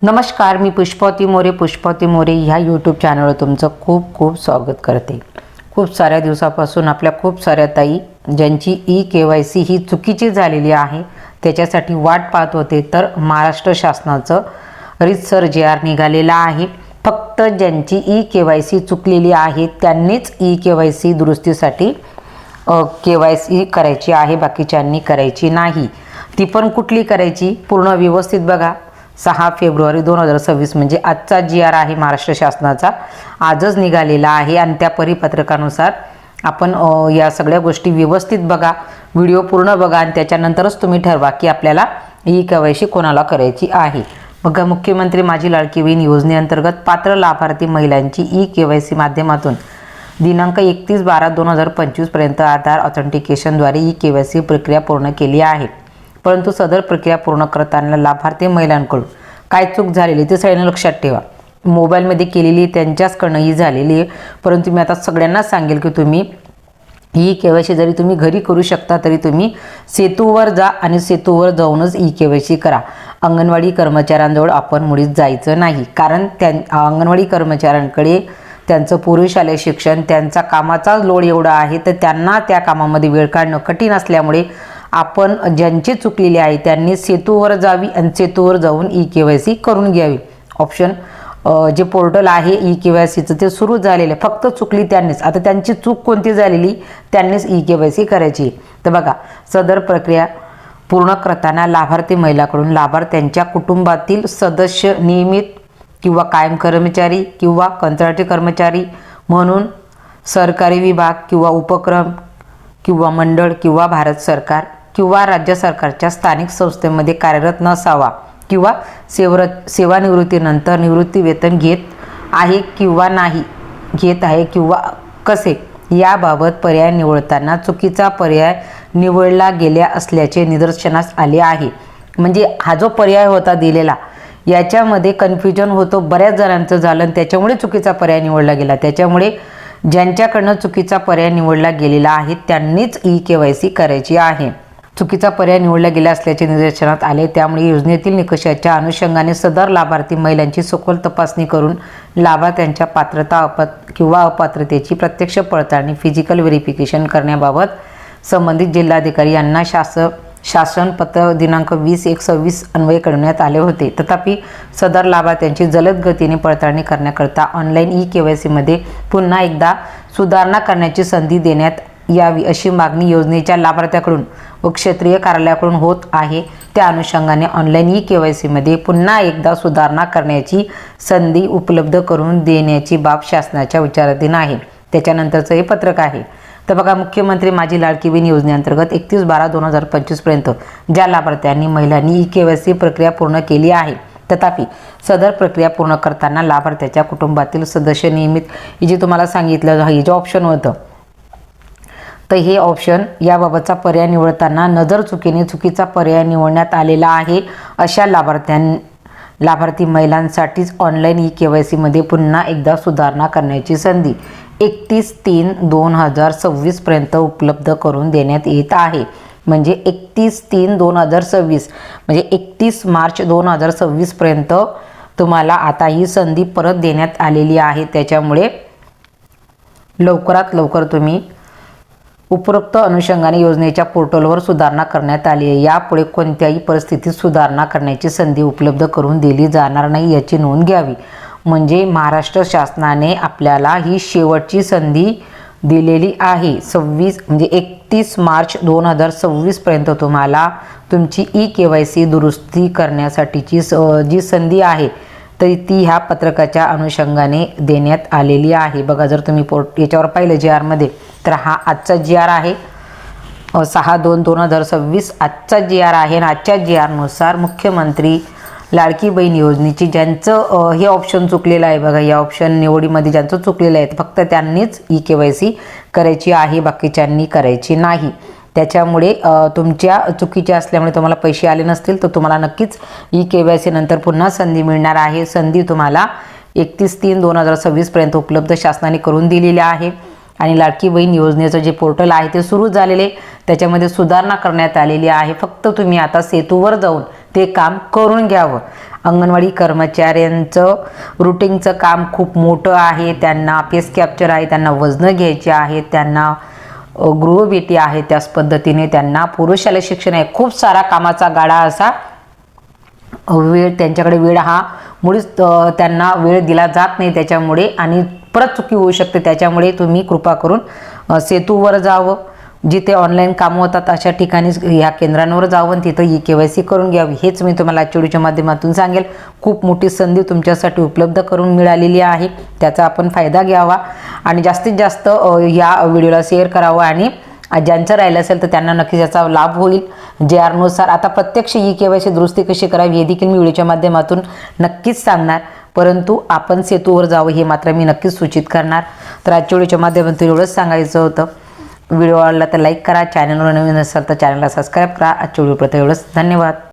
नमस्कार, मी पुष्पावती मोरे ह्या यूट्यूब चॅनलवर तुमचं खूप खूप स्वागत करते। खूप साऱ्या दिवसापासून आपल्या खूप साऱ्या ताई ज्यांची ई-KYC ही चुकीची झालेली आहे त्याच्यासाठी वाट पाहत होते, तर महाराष्ट्र शासनाचं रीतसर JR निघालेला आहे। फक्त ज्यांची ई-KYC चुकलेली आहे त्यांनीच ई-KYC दुरुस्तीसाठी KYC करायची आहे, बाकीच्यांनी करायची नाही। ती पण कुठली करायची पूर्ण व्यवस्थित बघा। 6 फेब्रुवारी 2026 म्हणजे आजचा JR आहे महाराष्ट्र शासनाचा, आजच निघालेला आहे आणि त्या परिपत्रकानुसार आपण या सगळ्या गोष्टी व्यवस्थित बघा, व्हिडिओ पूर्ण बघा आणि त्याच्यानंतरच तुम्ही ठरवा की आपल्याला ई-KYC कोणाला करायची आहे। बघा, मुख्यमंत्री माझी लाडकी बहीण योजनेअंतर्गत पात्र लाभार्थी महिलांची ई-KYC माध्यमातून दिनांक 31/12/2025 पर्यंत आधार ऑथेंटिकेशनद्वारे ई-KYC प्रक्रिया पूर्ण केली आहे। परंतु सदर प्रक्रिया पूर्ण करताना लाभार्थी महिलांकडून काय चूक झालेली ते सगळ्यांनी लक्षात ठेवा। मोबाईलमध्ये केलेली त्यांच्याचकडनं ही झालेली आहे, परंतु मी आता सगळ्यांना सांगेल की तुम्ही ई-KYC जरी तुम्ही घरी करू शकता तरी तुम्ही सेतूवर जा आणि सेतूवर जाऊनच ई-KYC करा। अंगणवाडी कर्मचाऱ्यांजवळ आपण मुळीच जायचं नाही, कारण अंगणवाडी कर्मचाऱ्यांकडे त्यांचं पूर्वशालेय शिक्षण, त्यांचा कामाचा लोड एवढा आहे तर त्यांना त्या कामामध्ये वेळ काढणं कठीण असल्यामुळे आपण ज्यांची चुकलेली आहे त्यांनी सेतूवर जावी आणि सेतूवर जाऊन ई-KYC करून घ्यावी। ऑप्शन जे पोर्टल आहे ई-KYCचं ते सुरू झालेलं आहे, फक्त चुकली त्यांनीच। आता त्यांची चूक कोणती झालेली, त्यांनीच ई-KYC करायची। तर बघा, सदर प्रक्रिया पूर्ण करताना लाभार्थी महिलाकडून लाभार्थ्यांच्या कुटुंबातील सदस्य नियमित किंवा कायम कर्मचारी किंवा कंत्राटी कर्मचारी म्हणून सरकारी विभाग किंवा उपक्रम किंवा मंडळ किंवा भारत सरकार किंवा राज्य सरकारच्या स्थानिक संस्थेमध्ये कार्यरत नसावा किंवा सेवानिवृत्तीनंतर निवृत्ती वेतन घेत आहे किंवा नाही घेत आहे किंवा कसे याबाबत पर्याय निवडताना चुकीचा पर्याय निवडला गेला असल्याचे निदर्शनास आले आहे। म्हणजे हा जो पर्याय होता दिलेला याच्यामध्ये कन्फ्युजन होतो, बऱ्याच जणांचं झालं आणि त्याच्यामुळे चुकीचा पर्याय निवडला गेला। त्याच्यामुळे ज्यांच्याकडनं चुकीचा पर्याय निवडला गेलेला आहे त्यांनीच ई-KYC करायची आहे। चुकीचा पर्याय निवडला गेला असल्याचे निदर्शनात आले, त्यामुळे योजनेतील निकषाच्या अनुषंगाने सदर लाभार्थी महिलांची सखोल तपासणी करून लाभार्थ्यांच्या पात्रता किंवा अपात्रतेची प्रत्यक्ष पडताळणी फिजिकल व्हेरिफिकेशन करण्याबाबत संबंधित जिल्हाधिकारी यांना शासन पत्र दिनांक 20/1/26 अन्वये कळवण्यात आले होते। तथापि सदर लाभार्थ्यांची जलद गतीने पडताळणी करण्याकरता ऑनलाईन ई-KYC मध्ये पुन्हा एकदा सुधारणा करण्याची संधी देण्यात यावी अशी मागणी योजनेच्या लाभार्थ्याकडून व क्षेत्रीय कार्यालयाकडून होत आहे। त्या अनुषंगाने ऑनलाईन ई-KYC मध्ये पुन्हा एकदा सुधारणा करण्याची संधी उपलब्ध करून देण्याची बाब शासनाच्या विचाराधीन आहे। त्याच्यानंतरचं हे पत्रक आहे। तर बघा, मुख्यमंत्री माझी लाडकी बहीण योजनेअंतर्गत 31/12/2025 पर्यंत ज्या लाभार्थ्यांनी महिलांनी ई-KYC प्रक्रिया पूर्ण केली आहे, तथापि सदर प्रक्रिया पूर्ण करताना लाभार्थ्याच्या कुटुंबातील सदस्य नियमित, हे जे तुम्हाला सांगितलं हे जे ऑप्शन होतं, तर हे ऑप्शन याबाबतचा पर्याय निवडताना नजर चुकीने चुकीचा पर्याय निवडण्यात आलेला आहे। अशा लाभार्थी महिलांसाठीच ऑनलाईन ई-KYC मध्ये पुन्हा एकदा सुधारणा करण्याची संधी 31/3/2026 पर्यंत उपलब्ध करून देण्यात येत आहे। म्हणजे 31/3/2026 म्हणजे 31 मार्च 2026 पर्यंत तुम्हाला आता ही संधी परत देण्यात आलेली आहे। त्याच्यामुळे लवकरात लवकर तुम्ही उपरोक्त अनुषंगाने योजनेच्या पोर्टलवर सुधारणा करण्यात आली आहे। यापुढे कोणत्याही परिस्थितीत सुधारणा करण्याची संधी उपलब्ध करून दिली जाणार नाही याची नोंद घ्यावी। म्हणजे महाराष्ट्र शासनाने आपल्याला ही शेवटची संधी दिलेली आहे। 31 मार्च 2026 पर्यंत तुम्हाला तुमची ई-KYC दुरुस्ती करण्यासाठीची जी संधी आहे तर ती ह्या पत्रकाच्या अनुषंगाने देण्यात आलेली आहे। बघा, जर तुम्ही याच्यावर पाहिलं JR मध्ये तर हा आजचा JR आहे, 6/2/2026 आजचा JR आहे आणि आजच्या JR नुसार मुख्यमंत्री लाडकी बहीण योजनेची ज्यांचं हे ऑप्शन चुकलेलं आहे, बघा या ऑप्शन निवडीमध्ये ज्यांचं चुकलेलं आहे फक्त त्यांनीच ई-KYC करायची आहे, बाकीच्यांनी करायची नाही। त्याच्यामुळे तुमच्या चुकीच्या असल्यामुळे तुम्हाला पैसे आले नसतील तर तुम्हाला नक्कीच ई-KYC नंतर पुन्हा संधी मिळणार आहे। संधी तुम्हाला 31/3/2026 पर्यंत उपलब्ध शासनाने करून दिलेली आहे। आणि लाडकी बहीण योजनेचं जे पोर्टल आहे ते सुरू झालेले, त्याच्यामध्ये सुधारणा करण्यात आलेली आहे। फक्त तुम्ही आता सेतूवर जाऊन ते काम करून घ्यावं। अंगणवाडी कर्मचाऱ्यांचं रुटीनचं काम खूप मोठं आहे. त्यांना फेस कॅप्चर आहे, त्यांना वजनं घ्यायची आहेत, त्यांना गृहभेटी आहे, त्याच पद्धतीने त्यांना पुरुष शालेय शिक्षण आहे. खूप सारा कामाचा गाडा असा वेळ त्यांच्याकडे वेळ हा मुळीच त्यांना वेळ दिला जात नाही त्याच्यामुळे, आणि परत चुकी होऊ शकते. त्याच्यामुळे तुम्ही कृपा करून सेतूवर जावं, जिथे ऑनलाईन कामं होतात अशा ठिकाणी ह्या केंद्रांवर जावं आणि तिथं KYC करून घ्यावी. हेच मी तुम्हाला आजच्या व्हिडिओच्या माध्यमातून सांगेल. खूप मोठी संधी तुमच्यासाठी उपलब्ध करून मिळालेली आहे, त्याचा आपण फायदा घ्यावा आणि जास्तीत जास्त या व्हिडिओला शेअर करावा. आणि ज्यांचं राहिलं असेल तर त्यांना नक्कीच याचा लाभ होईल. JR नुसार आता प्रत्यक्ष KYC दुरुस्ती कशी करावी हे देखील मी व्हिडिओच्या माध्यमातून नक्कीच सांगणार, परंतु आपण सेतूवर जावं हे मात्र मी नक्कीच सूचित करणार. तर आजच्या व्हिडिओच्या माध्यमातून एवढंच सांगायचं होतं. व्हिडिओ आवडला तर लाईक करा, चॅनलवर नवीन असाल तर चॅनलला सबस्क्राईब करा. आजच्या व्हिडिओ प्रति एवढंच. धन्यवाद.